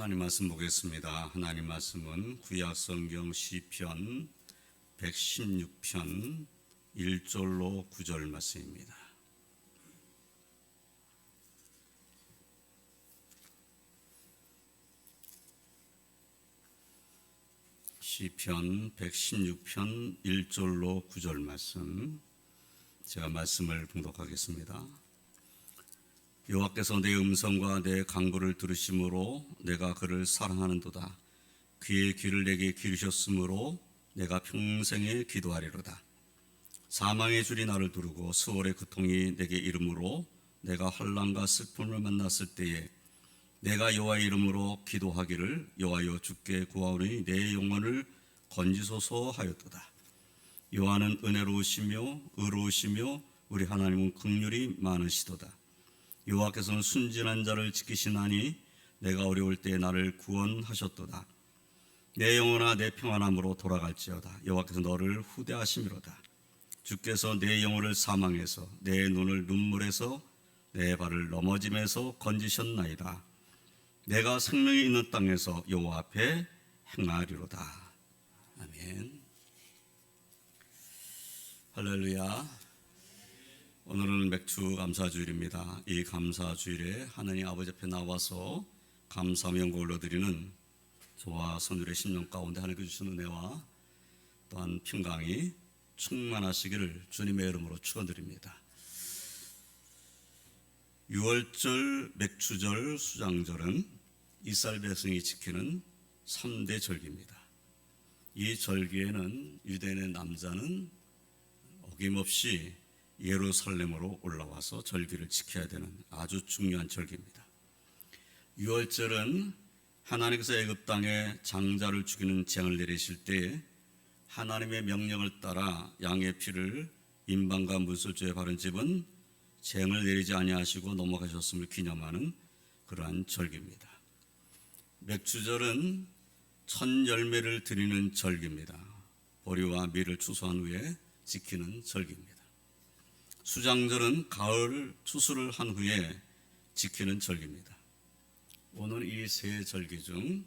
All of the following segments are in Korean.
하나님 말씀 보겠습니다. 하나님 말씀은 구약 성경 시편 116편 1절로 9절 말씀입니다. 시편 116편 1절로 9절 말씀, 제가 말씀을 봉독하겠습니다. 여호와께서 내 음성과 내 간구를 들으심으로 내가 그를 사랑하는도다. 그의 귀를 내게 기르셨으므로 내가 평생에 기도하리로다. 사망의 줄이 나를 두르고 수월의 고통이 내게 이름으로 내가 환난과 슬픔을 만났을 때에 내가 여호와의 이름으로 기도하기를 여호와여 주께 구하오니 내 영혼을 건지소서 하였도다. 여호와는 은혜로우시며 의로우시며 우리 하나님은 긍휼이 많으시도다. 여호와께서는 순진한 자를 지키시나니 내가 어려울 때에 나를 구원하셨도다. 내 영혼아 내 평안함으로 돌아갈지어다. 여호와께서 너를 후대하심이로다. 주께서 내 영혼을 사망에서 내 눈을 눈물에서 내 발을 넘어짐에서 건지셨나이다. 내가 생명이 있는 땅에서 여호와 앞에 행하리로다. 아멘. 할렐루야. 오늘은 맥주 감사주일입니다. 이 감사주일에 하나님 아버지 앞에 나와서 감사와 영광을 올려드리는 저와 선율의 심령 가운데 하나님께 주신 은혜와 또한 평강이 충만하시기를 주님의 이름으로 축원드립니다. 6월절, 맥주절, 수장절은 이스라엘 백성이 지키는 3대 절기입니다. 이 절기에는 유대인의 남자는 어김없이 예루살렘으로 올라와서 절기를 지켜야 되는 아주 중요한 절기입니다. 6월절은 하나님께서 애굽 땅에 장자를 죽이는 재앙을 내리실 때 하나님의 명령을 따라 양의 피를 인방과 문설주에 바른 집은 재앙을 내리지 아니하시고 넘어가셨음을 기념하는 그러한 절기입니다. 맥주절은 첫 열매를 드리는 절기입니다. 보리와 밀을 추수한 후에 지키는 절기입니다. 수장절은 가을 추수를 한 후에 지키는 절기입니다. 오늘 이 세 절기 중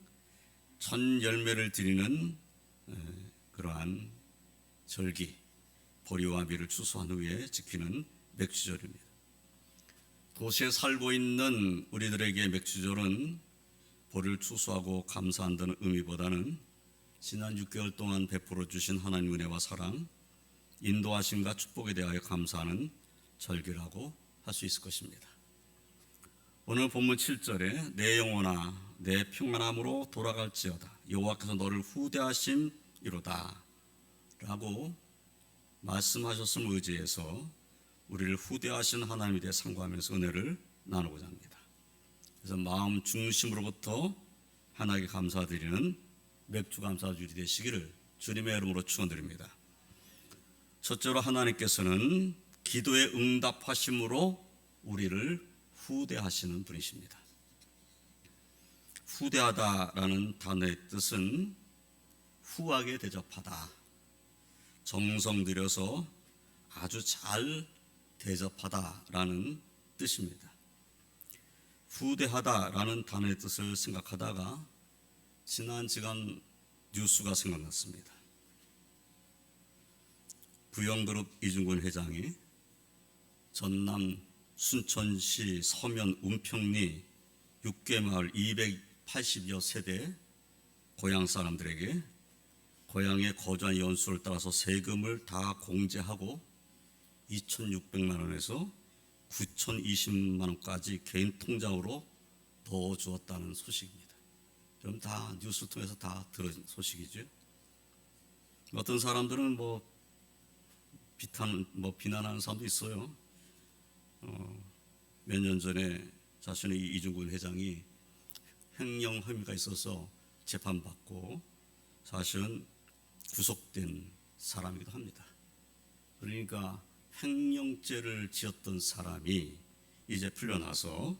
첫 열매를 드리는 그러한 절기, 보리와 밀을 추수한 후에 지키는 맥주절입니다. 도시에 살고 있는 우리들에게 맥주절은 보리를 추수하고 감사한다는 의미보다는 지난 6개월 동안 베풀어 주신 하나님 은혜와 사랑, 인도하심과 축복에 대하여 감사하는 절기라고 할 수 있을 것입니다. 오늘 본문 7절에 내 영혼아 내 평안함으로 돌아갈지어다. 여호와께서 너를 후대하심이로다 라고 말씀하셨음을 의지해서 우리를 후대하신 하나님에 대해 상고하면서 은혜를 나누고자 합니다. 그래서 마음 중심으로부터 하나님께 감사드리는 맥주 감사주일이 되시기를 주님의 이름으로 축원드립니다. 첫째로 하나님께서는 기도에 응답하심으로 우리를 후대하시는 분이십니다. 후대하다라는 단어의 뜻은 후하게 대접하다, 정성 들여서 아주 잘 대접하다라는 뜻입니다. 후대하다라는 단어의 뜻을 생각하다가 지난 뉴스가 생각났습니다. 부영그룹 이중근 회장이 전남 순천시 서면 운평리 6개 마을 280여 세대 고향 사람들에게 고향에 거주한 연수를 따라서 세금을 다 공제하고 2,600만 원에서 9,020만 원까지 개인 통장으로 넣어주었다는 소식입니다. 여러분 다 뉴스 통해서 다 들은 소식이죠. 어떤 사람들은 비난하는 사람도 있어요. 몇 년 전에 자신의 이중근 회장이 횡령 혐의가 있어서 재판받고 사실은 구속된 사람이기도 합니다. 그러니까 횡령죄를 지었던 사람이 이제 풀려나서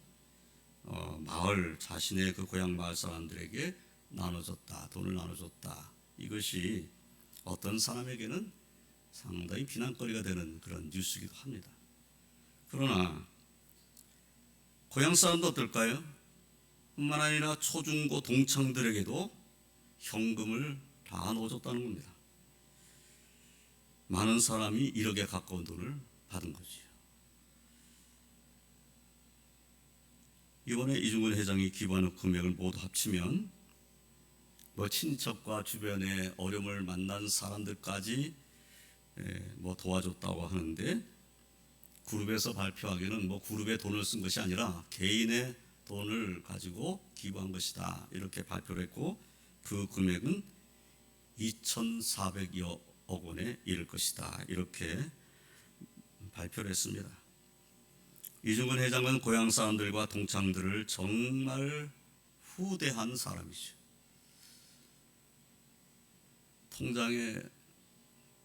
마을, 자신의 그 고향 마을 사람들에게 나눠줬다, 돈을 나눠줬다. 이것이 어떤 사람에게는 상당히 비난거리가 되는 그런 뉴스이기도 합니다. 그러나 고향 사람도 어떨까요? 뿐만 아니라 초중고 동창들에게도 현금을 다 넣어줬다는 겁니다. 많은 사람이 1억에 가까운 돈을 받은 거지요. 이번에 이중근 회장이 기부하는 금액을 모두 합치면 친척과 주변에 어려움을 만난 사람들까지 도와줬다고 하는데, 그룹에서 발표하기는 그룹에 돈을 쓴 것이 아니라 개인의 돈을 가지고 기부한 것이다 이렇게 발표를 했고, 그 금액은 2,400여 억 원에 이를 것이다 이렇게 발표를 했습니다. 이중근 회장은 고향 사람들과 동창들을 정말 후대한 사람이죠. 통장에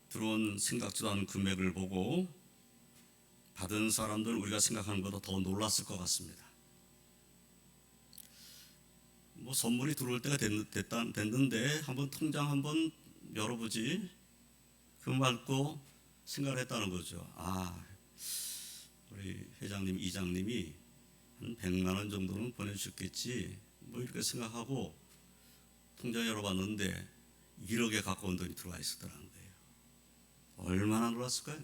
들어온 생각지도 않은 금액을 보고 받은 사람들은 우리가 생각하는 것보다 더 놀랐을 것 같습니다. 선물이 들어올 때가 됐는데 한번 통장 한번 열어보지, 그 말고 생각을 했다는 거죠. 우리 회장님, 이장님이 한 100만 원 정도는 보내주셨겠지 이렇게 생각하고 통장 열어봤는데 1억에 가까운 돈이 들어와 있었더라는 거예요. 얼마나 놀랐을까요?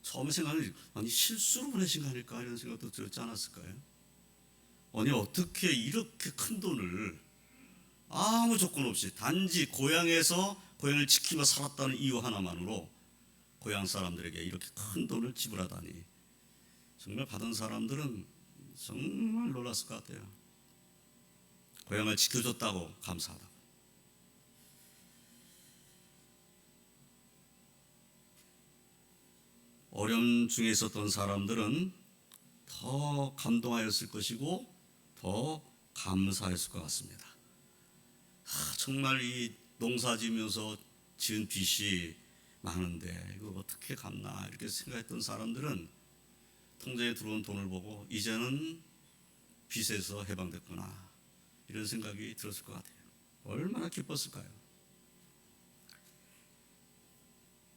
처음에 생각하는, 아니 실수로 보내신 거 아닐까 이런 생각도 들었지 않았을까요? 아니 어떻게 이렇게 큰 돈을 아무 조건 없이 단지 고향을 지키며 살았다는 이유 하나만으로 고향 사람들에게 이렇게 큰 돈을 지불하다니, 정말 받은 사람들은 정말 놀랐을 것 같아요. 고향을 지켜줬다고 감사하다고. 어려움 중에 있었던 사람들은 더 감동하였을 것이고 더 감사했을 것 같습니다. 정말 이 농사 지으면서 지은 빚이 많은데 이거 어떻게 갚나 이렇게 생각했던 사람들은 통장에 들어온 돈을 보고 이제는 빚에서 해방됐구나 이런 생각이 들었을 것 같아요. 얼마나 기뻤을까요?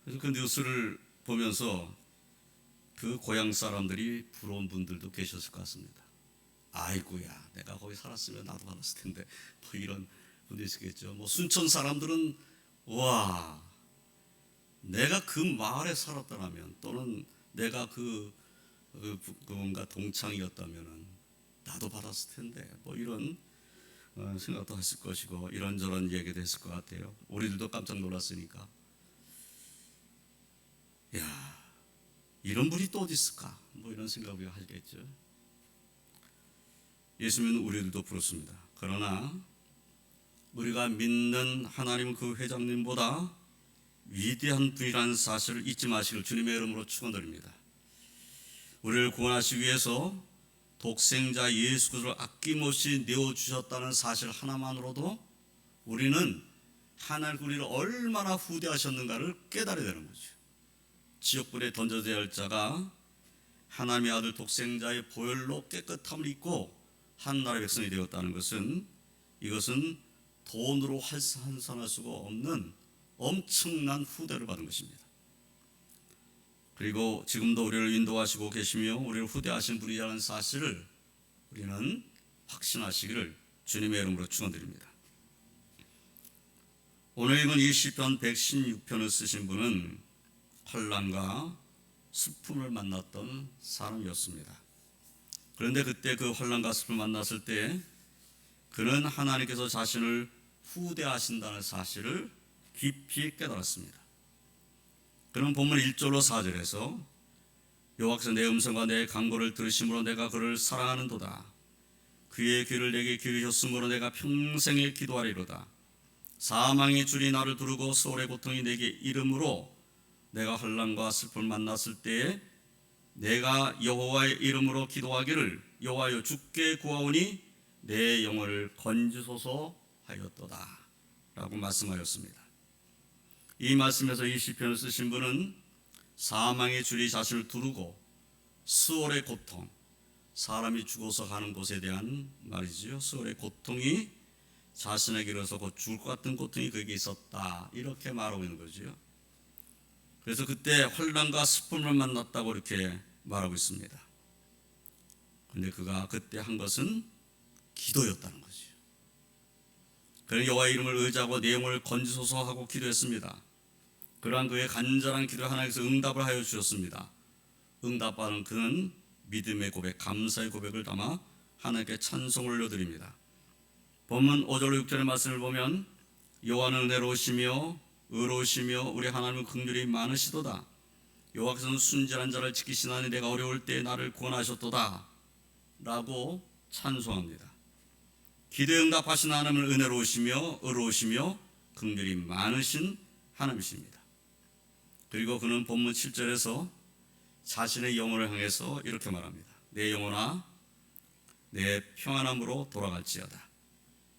그래서 그 뉴스를 보면서 그 고향 사람들이 부러운 분들도 계셨을 것 같습니다. 아이고야, 내가 거기 살았으면 나도 받았을 텐데 이런 분도 있었겠죠. 순천 사람들은 와, 내가 그 마을에 살았더라면, 또는 내가 뭔가 동창이었다면 나도 받았을 텐데 이런 생각도 했을 것이고, 이런저런 얘기도 했을 것 같아요. 우리들도 깜짝 놀랐으니까, 야, 이런 분이 또 어디 있을까 이런 생각을 하겠죠. 예수님은 우리들도 부르십니다. 그러나 우리가 믿는 하나님은 그 회장님보다 위대한 분이라는 사실을 잊지 마시길 주님의 이름으로 축원드립니다. 우리를 구원하시기 위해서 독생자 예수 그리스도를 아낌없이 내어주셨다는 사실 하나만으로도 우리는 하나님 우리를 얼마나 후대하셨는가를 깨달아야 되는 거죠. 지옥불에 던져져야 할 자가 하나님의 아들 독생자의 보혈로 깨끗함을 입고 하나님의 백성이 되었다는 것은, 이것은 돈으로 환산할 수가 없는 엄청난 후대를 받은 것입니다. 그리고 지금도 우리를 인도하시고 계시며 우리를 후대하신 분이라는 사실을 우리는 확신하시기를 주님의 이름으로 축원드립니다. 오늘 읽은 이 시편 116편을 쓰신 분은 환난과 슬픔을 만났던 사람이었습니다. 그런데 그때 그 환난과 슬픔을 만났을 때 그는 하나님께서 자신을 후대하신다는 사실을 깊이 깨달았습니다. 그는 본문 1절로 4절에서 여호와께서 내 음성과 내 간구를 들으심으로 내가 그를 사랑하는도다. 그의 귀를 내게 기울이셨으므로 내가 평생에 기도하리로다. 사망의 줄이 나를 두르고 수월의 고통이 내게 이름으로 내가 환난과 슬픔을 만났을 때에 내가 여호와의 이름으로 기도하기를 여호와여 주께 구하오니 내 영혼을 건지소서 하였도다 라고 말씀하였습니다. 이 말씀에서 이 시편을 쓰신 분은 사망의 줄이 자신을 두르고 수월의 고통, 사람이 죽어서 가는 곳에 대한 말이지요. 수월의 고통이 자신에게 이르러서 곧 죽을 것 같은 고통이 그에게 있었다 이렇게 말하고 있는 거죠. 그래서 그때 환난과 슬픔을 만났다고 이렇게 말하고 있습니다. 그런데 그가 그때 한 것은 기도였다는 거죠. 그는 여호와의 이름을 의지하고 내 영혼을 건지소서 하고 기도했습니다. 그러한 그의 간절한 기도에 하나님께서 응답을 하여 주셨습니다. 응답받은 그는 믿음의 고백, 감사의 고백을 담아 하나님께 찬송을 올려드립니다. 본문 5절 6절의 말씀을 보면 여호와는 은혜로우시며 의로우시며 우리 하나님은 긍휼이 많으시도다. 여호와께서는 순전한 자를 지키시나니 내가 어려울 때에 나를 구원하셨도다 라고 찬송합니다. 기도에 응답하신 하나님은 은혜로우시며 의로우시며 긍휼이 많으신 하나님이십니다. 그리고 그는 본문 7절에서 자신의 영혼을 향해서 이렇게 말합니다. 내 영혼아 내 평안함으로 돌아갈지어다.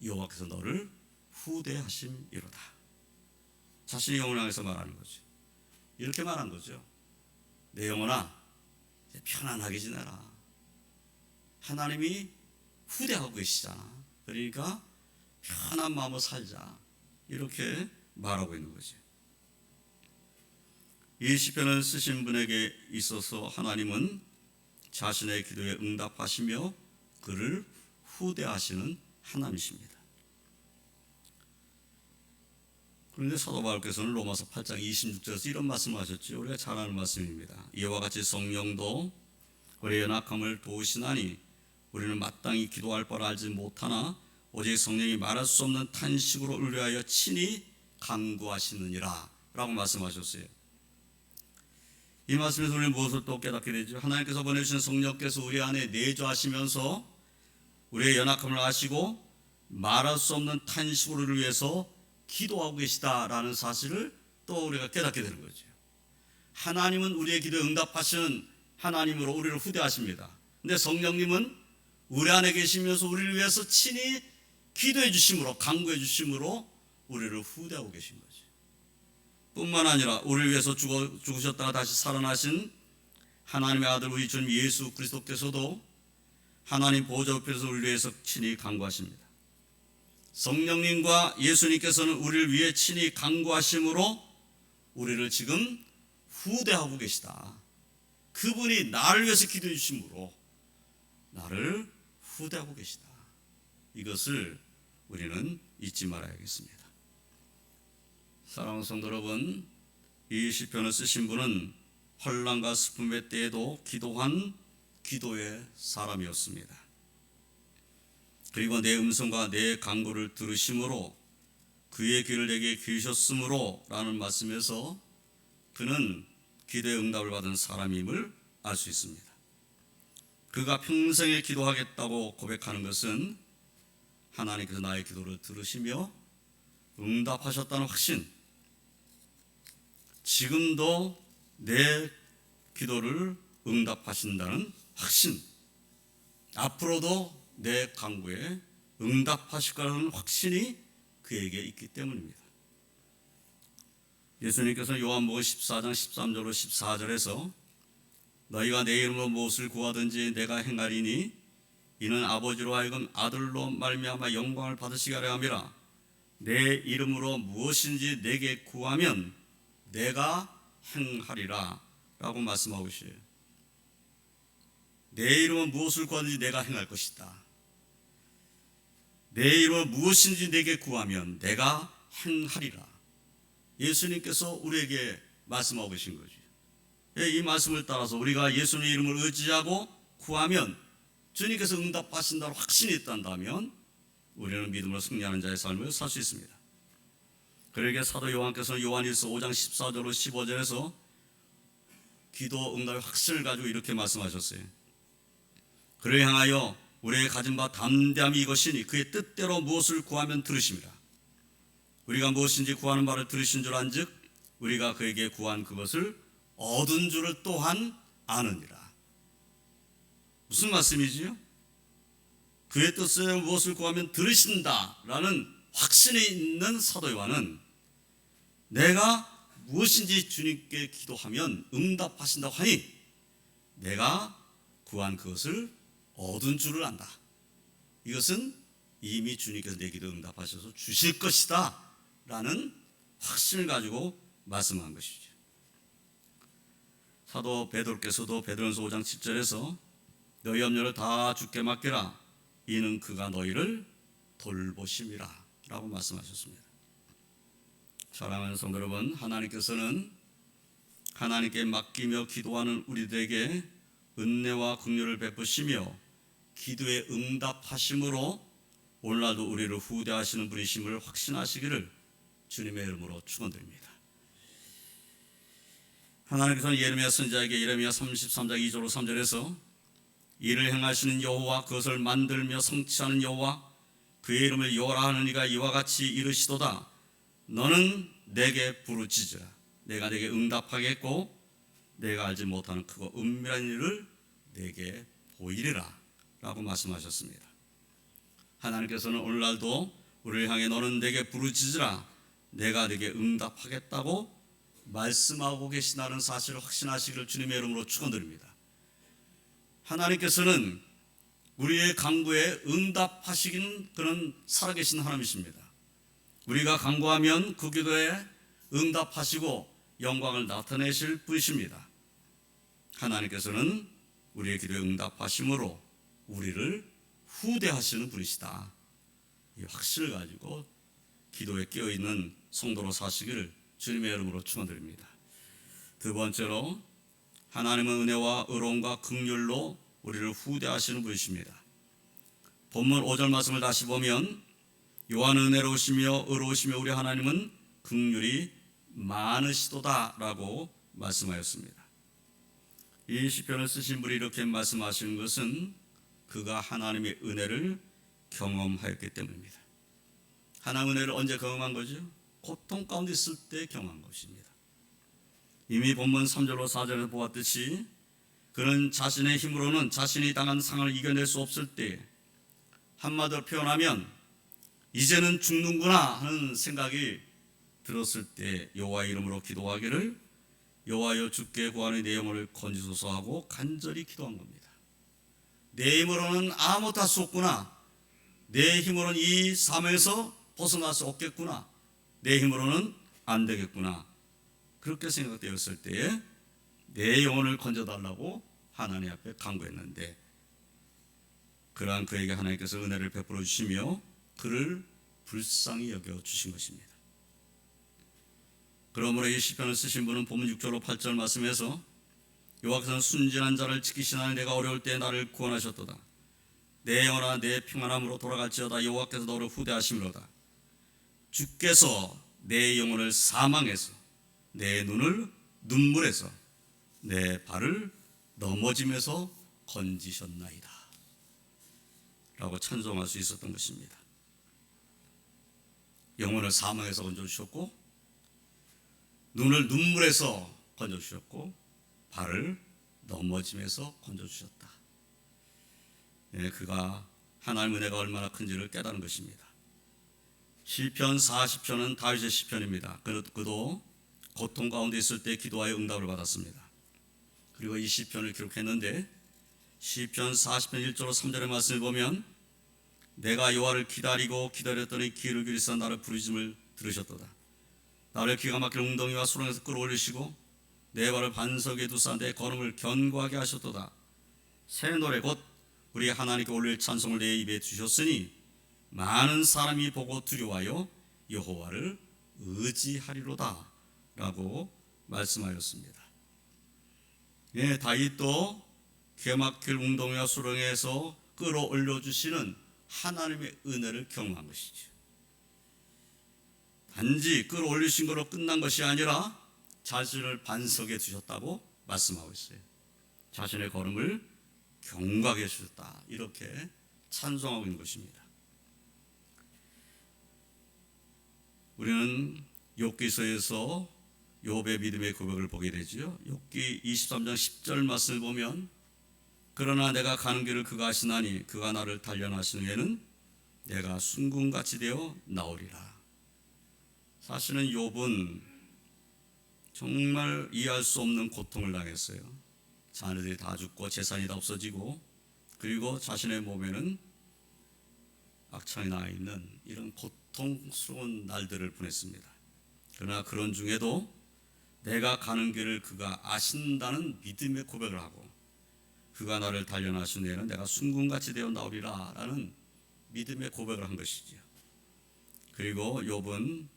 여호와께서 너를 후대하심이로다. 자신의 영혼을 향해서 말하는 거죠. 이렇게 말한 거죠. 내 영혼아 편안하게 지내라. 하나님이 후대하고 계시잖아. 그러니까 편한 마음으로 살자. 이렇게 말하고 있는 거죠. 이 시편을 쓰신 분에게 있어서 하나님은 자신의 기도에 응답하시며 그를 후대하시는 하나님이십니다. 그런데 사도 바울께서는 로마서 8장 26절에서 이런 말씀을 하셨죠. 우리가 잘 아는 말씀입니다. 이와 같이 성령도 우리의 연약함을 도우시나니 우리는 마땅히 기도할 바를 알지 못하나 오직 성령이 말할 수 없는 탄식으로 의뢰하여 친히 간구하시느니라 라고 말씀하셨어요. 이 말씀에서 우리는 무엇을 또 깨닫게 되죠? 하나님께서 보내주신 성령께서 우리 안에 내주하시면서 우리의 연약함을 아시고 말할 수 없는 탄식으로 위해서 기도하고 계시다라는 사실을 또 우리가 깨닫게 되는 거죠. 하나님은 우리의 기도에 응답하시는 하나님으로 우리를 후대하십니다. 근데 성령님은 우리 안에 계시면서 우리를 위해서 친히 기도해 주심으로, 간구해 주심으로 우리를 후대하고 계신 거죠. 뿐만 아니라 우리를 위해서 죽으셨다가 다시 살아나신 하나님의 아들 우리 주님 예수 그리스도께서도 하나님 보좌 옆에서 우리를 위해서 친히 간구하십니다. 성령님과 예수님께서는 우리를 위해 친히 간구하심으로 우리를 지금 후대하고 계시다. 그분이 나를 위해서 기도해 주심으로 나를 후대하고 계시다. 이것을 우리는 잊지 말아야겠습니다. 사랑하는 성도 여러분, 이 시편을 쓰신 분은 환난과 슬픔의 때에도 기도한 기도의 사람이었습니다. 그리고 내 음성과 내 간구를 들으심으로 그의 귀를 내게 기우셨으므로 라는 말씀에서 그는 기도의 응답을 받은 사람임을 알 수 있습니다. 그가 평생에 기도하겠다고 고백하는 것은 하나님께서 나의 기도를 들으시며 응답하셨다는 확신, 지금도 내 기도를 응답하신다는 확신, 앞으로도 내 간구에 응답하실 거라는 확신이 그에게 있기 때문입니다. 예수님께서는 요한복음 14장 13절로 14절에서 너희가 내 이름으로 무엇을 구하든지 내가 행하리니 이는 아버지로 하여금 아들로 말미암아 영광을 받으시게 하려 함이라. 내 이름으로 무엇인지 내게 구하면 내가 행하리라 라고 말씀하고 있어요. 내 이름으로 무엇을 구하든지 내가 행할 것이다. 내 이름으로 무엇인지 내게 구하면 내가 행하리라. 예수님께서 우리에게 말씀하고 계신 거죠. 이 말씀을 따라서 우리가 예수님 이름을 의지하고 구하면 주님께서 응답하신다고 확신이 있다면 우리는 믿음으로 승리하는 자의 삶을 살 수 있습니다. 그러기에 사도 요한께서는 요한일서 5장 14절로 15절에서 기도 응답의 확신을 가지고 이렇게 말씀하셨어요. 그를 향하여 우리의 가진 바 담대함이 이것이니 그의 뜻대로 무엇을 구하면 들으심이라. 우리가 무엇인지 구하는 바를 들으신 줄 안즉 우리가 그에게 구한 그것을 얻은 줄을 또한 아느니라. 무슨 말씀이지요? 그의 뜻대로 무엇을 구하면 들으신다라는 확신이 있는 사도 요한은 내가 무엇인지 주님께 기도하면 응답하신다고 하니 내가 구한 그것을 얻은 줄을 안다. 이것은 이미 주님께서 내 기도 응답하셔서 주실 것이다 라는 확신을 가지고 말씀한 것이죠. 사도 베드로께서도 베드로전서 5장 7절에서 너희 염려를 다 주께 맡기라. 이는 그가 너희를 돌보심이라 라고 말씀하셨습니다. 사랑하는 성도 여러분, 하나님께서는 하나님께 맡기며 기도하는 우리들에게 은혜와 긍휼을 베푸시며 기도에 응답하심으로 오늘날도 우리를 후대하시는 분이심을 확신하시기를 주님의 이름으로 축원드립니다. 하나님께서는 예레미야 선지자에게 예레미야 33장 2절로 3절에서 이를 행하시는 여호와, 그것을 만들며 성취하는 여호와, 그의 이름을 여호와라 하는 이가 이와 같이 이르시도다. 너는 내게 부르짖으라. 내가 내게 응답하겠고 내가 알지 못하는 크고 은밀한 일을 내게 보이리라 라고 말씀하셨습니다. 하나님께서는 오늘날도 우리를 향해 너는 내게 부르짖으라, 내가 내게 응답하겠다고 말씀하고 계시다는 사실을 확신하시기를 주님의 이름으로 축원드립니다. 하나님께서는 우리의 간구에 응답하시기는 그런 살아계신 하나님이십니다. 우리가 간구하면 그 기도에 응답하시고 영광을 나타내실 분이십니다. 하나님께서는 우리의 기도에 응답하심으로 우리를 후대하시는 분이시다. 이 확신을 가지고 기도에 깨어있는 성도로 사시기를 주님의 이름으로 축원드립니다. 두 번째로 하나님은 은혜와 의로움과 긍휼로 우리를 후대하시는 분이십니다. 본문 5절 말씀을 다시 보면 요한은 은혜로우시며 의로우시며 우리 하나님은 긍휼이 많으시도다 라고 말씀하였습니다. 이 시편을 쓰신 분이 이렇게 말씀하시는 것은 그가 하나님의 은혜를 경험하였기 때문입니다. 하나님의 은혜를 언제 경험한 거죠? 고통 가운데 있을 때 경험한 것입니다. 이미 본문 3절로 4절에서 보았듯이 그는 자신의 힘으로는 자신이 당한 상을 이겨낼 수 없을 때, 한마디로 표현하면 이제는 죽는구나 하는 생각이 들었을 때 여호와의 이름으로 기도하기를 여호와여 주께 구하는 내 영혼을 건지소서 하고 간절히 기도한 겁니다. 내 힘으로는 아무것도 할 수 없구나, 내 힘으로는 이 삶에서 벗어날 수 없겠구나, 내 힘으로는 안 되겠구나, 그렇게 생각되었을 때에 내 영혼을 건져달라고 하나님 앞에 간구했는데 그러한 그에게 하나님께서 은혜를 베풀어 주시며 그를 불쌍히 여겨 주신 것입니다. 그러므로 이 시편을 쓰신 분은 본문 6절로 8절 말씀에서 여호와께서는 순진한 자를 지키시나니 내가 어려울 때 나를 구원하셨도다. 내 영혼아 내 평안함으로 돌아갈지어다. 여호와께서 너를 후대하심이로다. 주께서 내 영혼을 사망에서 내 눈을 눈물에서 내 발을 넘어짐에서 건지셨나이다 라고 찬송할 수 있었던 것입니다. 영혼을 사망에서 건져주셨고 눈을 눈물에서 건져주셨고 발을 넘어짐에서 건져주셨다. 그가 하나님의 은혜가 얼마나 큰지를 깨달은 것입니다. 시편 40편은 다윗의 시편입니다. 그도 고통 가운데 있을 때 기도하여 응답을 받았습니다. 그리고 이 시편을 기록했는데 시편 40편 1절로 3절의 말씀을 보면 내가 여호와를 기다리고 기다렸더니 귀를 기울이사 나를 부르심을 들으셨도다. 나를 기가 막힌 웅덩이와 수렁에서 끌어올리시고 내 발을 반석에 두사 내 걸음을 견고하게 하셨도다. 새 노래 곧 우리 하나님께 올릴 찬송을 내 입에 주셨으니 많은 사람이 보고 두려워하여 여호와를 의지하리로다 라고 말씀하였습니다. 다윗도 기가 막힐 웅덩이와 수렁에서 끌어올려 주시는 하나님의 은혜를 경험한 것이죠. 단지 끌어올리신 것으로 끝난 것이 아니라 자신을 반석에 두셨다고 말씀하고 있어요. 자신의 걸음을 견고하게 해주셨다, 이렇게 찬송하고 있는 것입니다. 우리는 욥기서에서 욥의 믿음의 고백을 보게 되죠. 욥기 23장 10절 말씀을 보면 그러나 내가 가는 길을 그가 아시나니 그가 나를 단련하신 후에는 내가 순금같이 되어 나오리라. 사실은 욥은 정말 이해할 수 없는 고통을 당했어요. 자녀들이 다 죽고 재산이 다 없어지고 그리고 자신의 몸에는 악창이 나 있는 이런 고통스러운 날들을 보냈습니다. 그러나 그런 중에도 내가 가는 길을 그가 아신다는 믿음의 고백을 하고 그가 나를 단련하신 후에는 내가 순금같이 되어 나오리라 라는 믿음의 고백을 한 것이지요. 그리고 욥은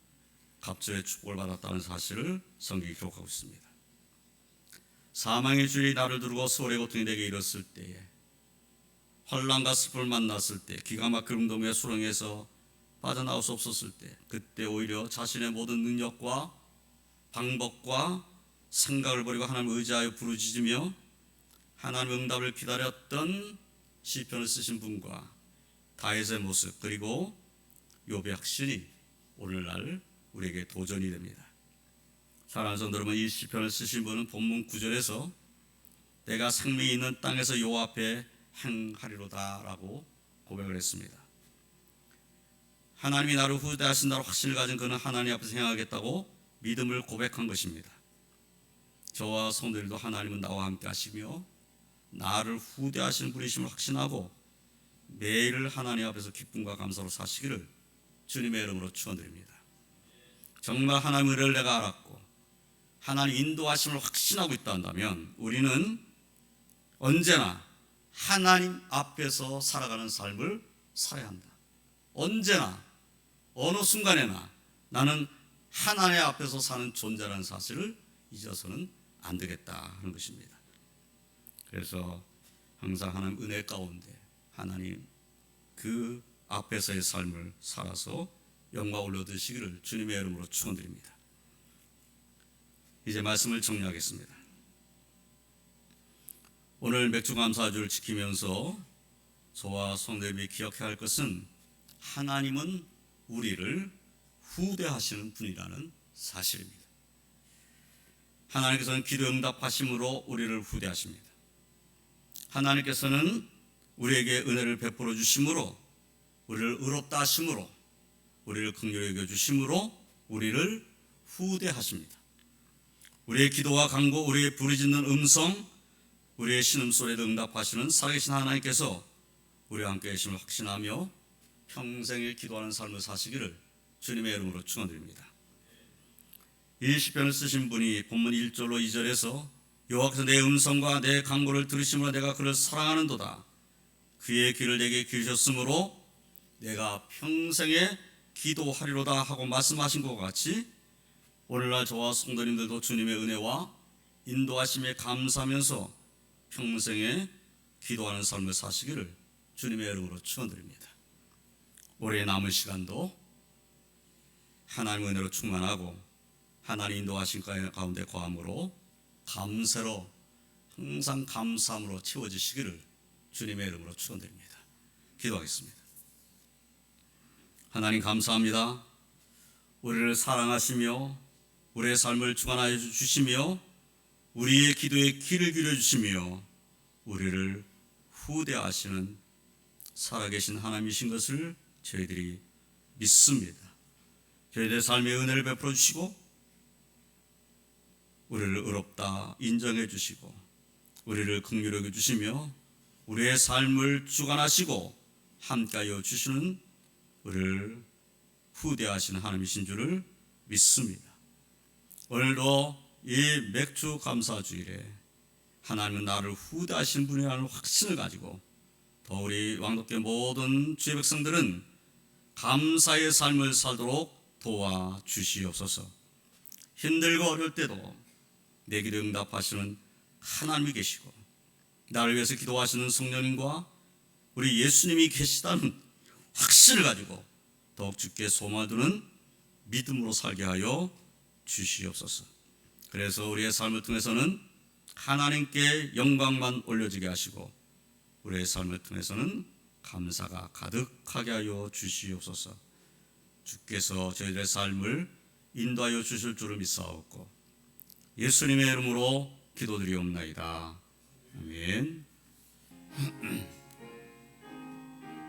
갑절의 축복을 받았다는 사실을 성경이 기록하고 있습니다. 사망의 줄이 나를 두르고 수월의 고통이 내게 이뤘을 때에, 환난과 슬픔을 만났을 때, 기가 막힐 운동의 수렁에서 빠져나올 수 없었을 때, 그때 오히려 자신의 모든 능력과 방법과 생각을 버리고 하나님을 의지하여 부르짖으며 하나님의 응답을 기다렸던 시편을 쓰신 분과 다윗의 모습, 그리고 욥의 확신이 오늘날 우리에게 도전이 됩니다. 사랑하는 성도 여러분, 이 시편을 쓰신 분은 본문 9절에서 내가 생명이 있는 땅에서 여호와 앞에 행하리로다 라고 고백을 했습니다. 하나님이 나를 후대하신다고 확신을 가진 그는 하나님 앞에서 행하겠다고 믿음을 고백한 것입니다. 저와 성도들도 하나님은 나와 함께 하시며 나를 후대하시는 분이심을 확신하고 매일 하나님 앞에서 기쁨과 감사로 사시기를 주님의 이름으로 축원드립니다. 정말 하나님의 은혜를 내가 알았고 하나님 인도하심을 확신하고 있다 한다면 우리는 언제나 하나님 앞에서 살아가는 삶을 살아야 한다. 언제나 어느 순간에나 나는 하나님 앞에서 사는 존재라는 사실을 잊어서는 안 되겠다 하는 것입니다. 그래서 항상 하나님 은혜 가운데 하나님 그 앞에서의 삶을 살아서 영광을 얻으시기를 주님의 이름으로 축원드립니다. 이제 말씀을 정리하겠습니다. 오늘 맥주감사주를 지키면서 저와 성도님이 기억해야 할 것은 하나님은 우리를 후대하시는 분이라는 사실입니다. 하나님께서는 기도 응답하심으로 우리를 후대하십니다. 하나님께서는 우리에게 은혜를 베풀어 주심으로, 우리를 의롭다 하심으로, 우리를 긍휼히 여겨 주심으로 우리를 후대하십니다. 우리의 기도와 간구, 우리의 부르짖는 음성, 우리의 신음소리에 응답하시는 살아계신 하나님께서 우리와 함께 계심을 확신하며 평생을 기도하는 삶을 사시기를 주님의 이름으로 축원드립니다. 이 시편을 쓰신 분이 본문 1절로 2절에서 여호와께서 내 음성과 내 간구를 들으심으로 내가 그를 사랑하는도다. 그의 귀를 내게 기울이셨으므로 내가 평생에 기도하리로다 하고 말씀하신 것 같이 오늘날 저와 성도님들도 주님의 은혜와 인도하심에 감사하면서 평생에 기도하는 삶을 사시기를 주님의 이름으로 축원드립니다. 올해 남은 시간도 하나님의 은혜로 충만하고 하나님 인도하신 가운데 거함으로 감사로 항상 감사함으로 채워지시기를 주님의 이름으로 축원드립니다. 기도하겠습니다. 하나님 감사합니다. 우리를 사랑하시며 우리의 삶을 주관하여 주시며 우리의 기도에 귀를 기울여 주시며 우리를 후대하시는 살아계신 하나님이신 것을 저희들이 믿습니다. 저희들의 삶의 은혜를 베풀어 주시고 우리를 의롭다 인정해 주시고 우리를 긍휼히 여겨 주시며 우리의 삶을 주관하시고 함께하여 주시는 우리를 후대하시는 하나님이신 줄을 믿습니다. 오늘도 이 맥주 감사주일에 하나님은 나를 후대하시는 분이라는 확신을 가지고 더 우리 왕독교 모든 주의 백성들은 감사의 삶을 살도록 도와주시옵소서. 힘들고 어려울 때도 내 기도에 응답하시는 하나님이 계시고 나를 위해서 기도하시는 성령님과 우리 예수님이 계시다는 확신을 가지고 더욱 주께 소망을 두는 믿음으로 살게 하여 주시옵소서. 그래서 우리의 삶을 통해서는 하나님께 영광만 올려지게 하시고 우리의 삶을 통해서는 감사가 가득하게 하여 주시옵소서. 주께서 저희들의 삶을 인도하여 주실 줄을 믿사옵고 예수님의 이름으로 기도드리옵나이다. 아멘.